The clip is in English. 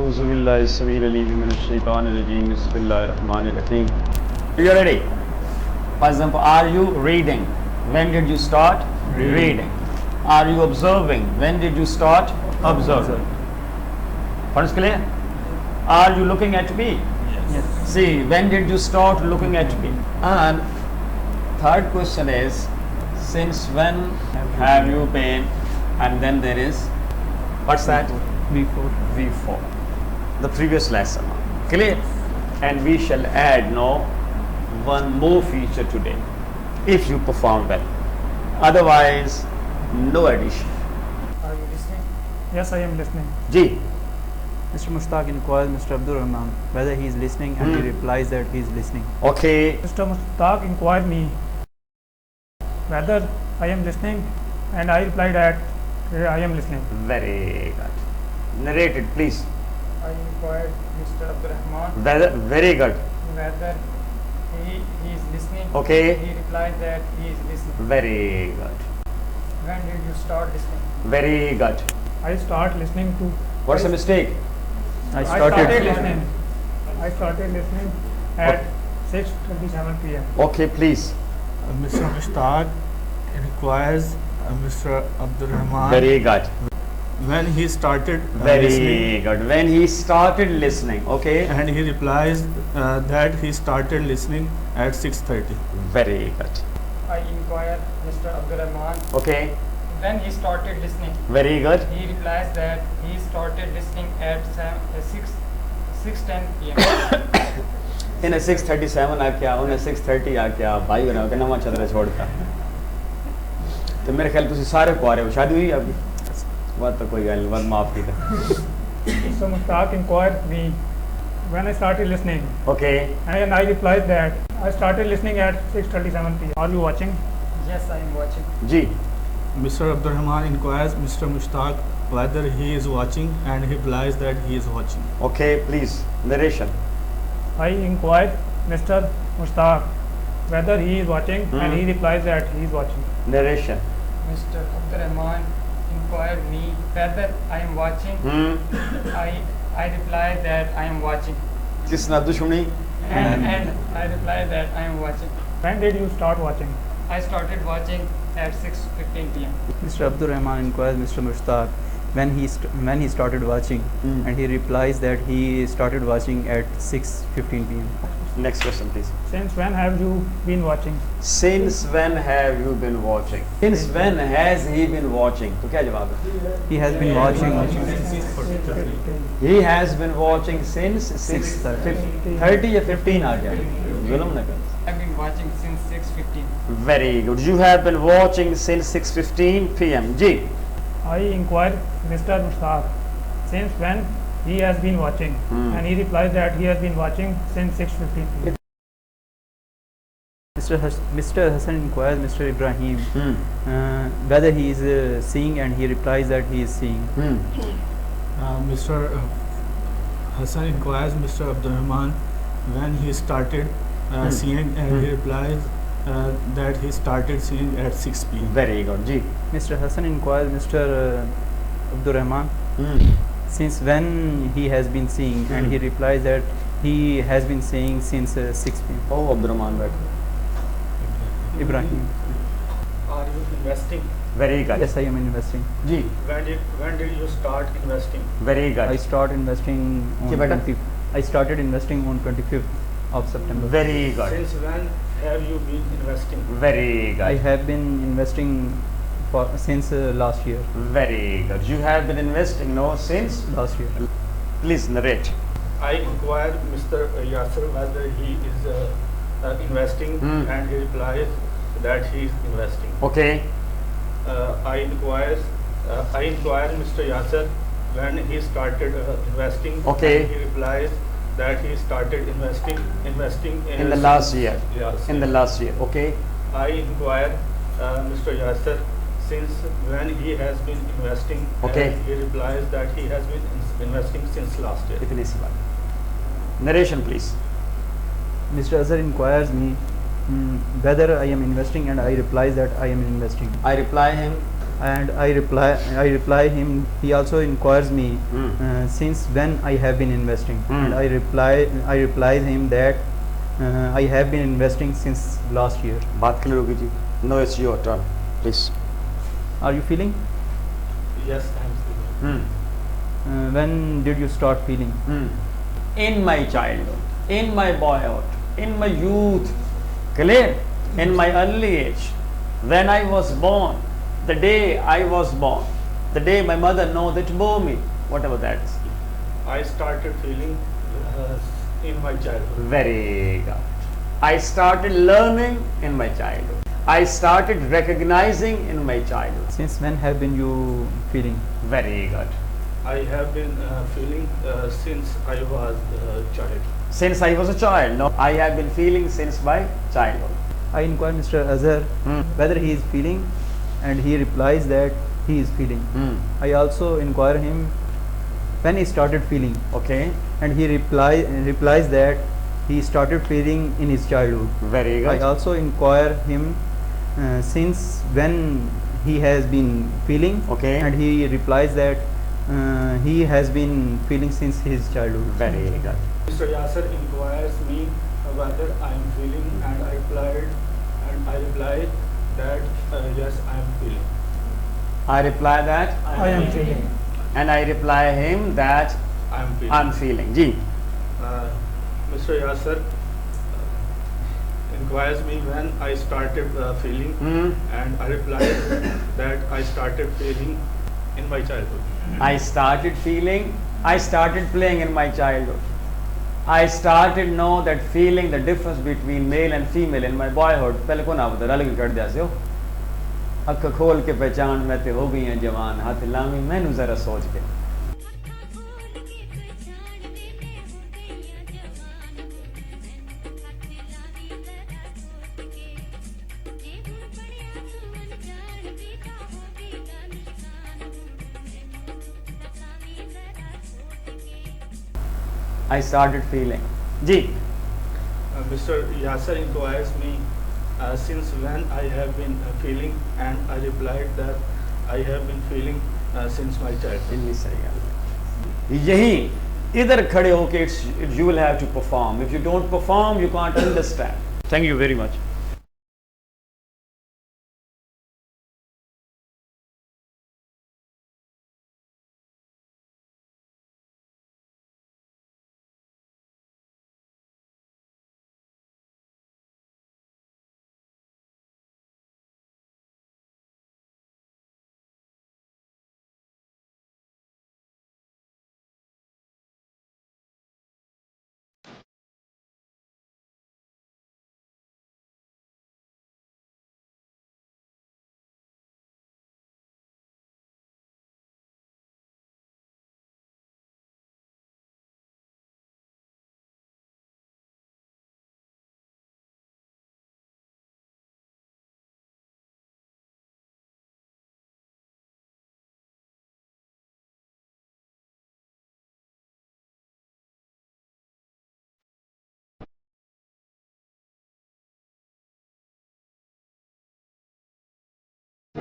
أعوذ بالله السميع العليم من الشيطان الرجيم بسم الله الرحمن الرحيم. You are ready? For example, are you reading? When did you start reading? Are you observing? When did you start observing? First clear? Are you looking at me? Yes. See, when did you start looking at me? And third question is, since when have you been? And then there is, what's that? Before. V4. The previous lesson. Clear? And we shall add now one more feature today, if you perform well. Otherwise, no addition. Are you listening? Yes, I am listening. Ji. Mr. Mushtaq inquires Mr. Abdul Rahman whether he is listening, and he replies that he is listening. Okay. Mr. Mushtaq inquired me whether I am listening, and I replied that I am listening. Very good. Narrate it, please. I inquired Mr. Abdul Rahman Very good. whether he is listening. Okay. He replied that he is listening. Very good. When did you start listening? Very good. I start listening to. What's the mistake? I I started started listening. I started listening at 6:27 p.m. Okay, please. Mr. Mushtaq requires Mr. Abdul Rahman Very good. when he started Very listening, good. When he started listening, okay. and he replies that he started listening at 6:30. Very good. I inquired Mr. Abdul Rahman Okay. when he started listening. Very good. He replies that he started listening at 6:10 p.m. इन्हें 6:37 आ क्या उन्हें 6:30 आ क्या भाई बना के नवा चदरा छोड़ता तो मेरे ख्याल तुसी सारे कुआरे हो शादी हुई अभी बात तो कोई गल नहीं बात माफ की So Mushtaq inquired me when I started listening, okay and I replied that I started listening at 6:37 p.m. Are you watching? Yes, I am watching. जी Mr. Abdul Rahman inquires Mr. Mushtaq whether he is watching, and he replies that he is watching. Okay please narration I inquired Mr. Mushtaq whether he is watching, and he replies that he is watching. Narration Mr. Abdul Rahman inquired me whether I am watching. I replied that I am watching. किस ना दुश्मनी And I replied that I am watching. When did you start watching? I started watching at 6:15 p.m. Mr. Abdul Rahman inquires Mr. Mushtaq when he started watching, and he replies that he started watching at 6:15 p.m. Next question please Since when have you been watching? Since when have you been watching? Since when has he been watching? तो क्या जवाब है? He has been watching. He has been watching since 6:30 या 15 आ गया जुल्म ना कर I've been watching since 6:15. Very good. You have been watching since 6:15 p.m. जी I inquired Mr. Mushtaq since when he has been watching, and he replied that he has been watching since 6:15 p.m. Mr. Hassan inquires Mr. Ibrahim whether he is seeing, and he replies that he is seeing. Mr. Hassan inquires Mr. Abdul Rahman when he started seeing, and he replies that he started seeing at 6 p.m. Very good. जी Mr. Hassan inquires Mr. Abdul Rahman since when he has been seeing, and he replies that he has been seeing since 6 p.m. O Abdurrahman बैठ Ibrahim. Are you investing? Very good. Yes, I am investing. जी When did you start investing? very I good. start investing Okay, on beta. 20 I started investing on 25th of September. Very good. Since when have you been investing? Very I good. have been investing since last year. Very good. You have been investing no since Last year. please narrate. I inquired Mr. Yasser whether he is investing, and he replies that he is investing. Okay. I inquired Mr. Yasser when he started investing. Okay. And he replies that he started investing In the last year. Yes. In the last year. Okay. I inquired Mr. Yasser since when he has been investing. Okay. And he replies that he has been investing since last year. इतनी सी बात. Narration please. Mr. Azhar inquires me whether I am investing, and I replies that I am investing. I reply him and I reply him. He also inquires me since when I have been investing, and I reply him that I have been investing since last year. बात clear होगी जी. No, it's your turn, please. Are you feeling? Yes, I am feeling. When did you start feeling? In my childhood, in my boyhood, in my youth, clear, in my early age, when I was born, the day I was born, the day my mother know that bore me, whatever that is. I started feeling in my childhood. Very good. I started learning in my childhood. I started recognizing in my childhood. Since when have been you feeling? Very good. I have been feeling since I was a child. Since I was a child, no, I have been feeling since my childhood. I inquire Mr. Azhar whether he is feeling, and he replies that he is feeling. I also inquire him when he started feeling, Okay, and he replies that he started feeling in his childhood. very I good. also inquire him since when he has been feeling, Okay. and he replies that he has been feeling since his childhood. Very good. Mr. Yasser inquires me whether I am feeling, and I replied that yes, I am feeling. I reply that, I am feeling. and I reply him that I am feeling. I'm feeling. Ji. Mr. Yasser inquires me when I started feeling, and I replied that I started feeling in my childhood. I started feeling, I started playing in my childhood. I started know that feeling the difference between male and female in my boyhood. पहले कौन आप बता अलग कर दिया से हो अख खोल के पहचान मैं ते हो गई हैं जवान हाथ लामी मैनू जरा सोच के I started feeling. Ji. Mr. Yasser inquires me since when I have been feeling, and I replied that I have been feeling since my childhood. इतनी सही गल यही इधर खड़े होके you will have to perform. If you don't perform, you can't understand. Thank you very much.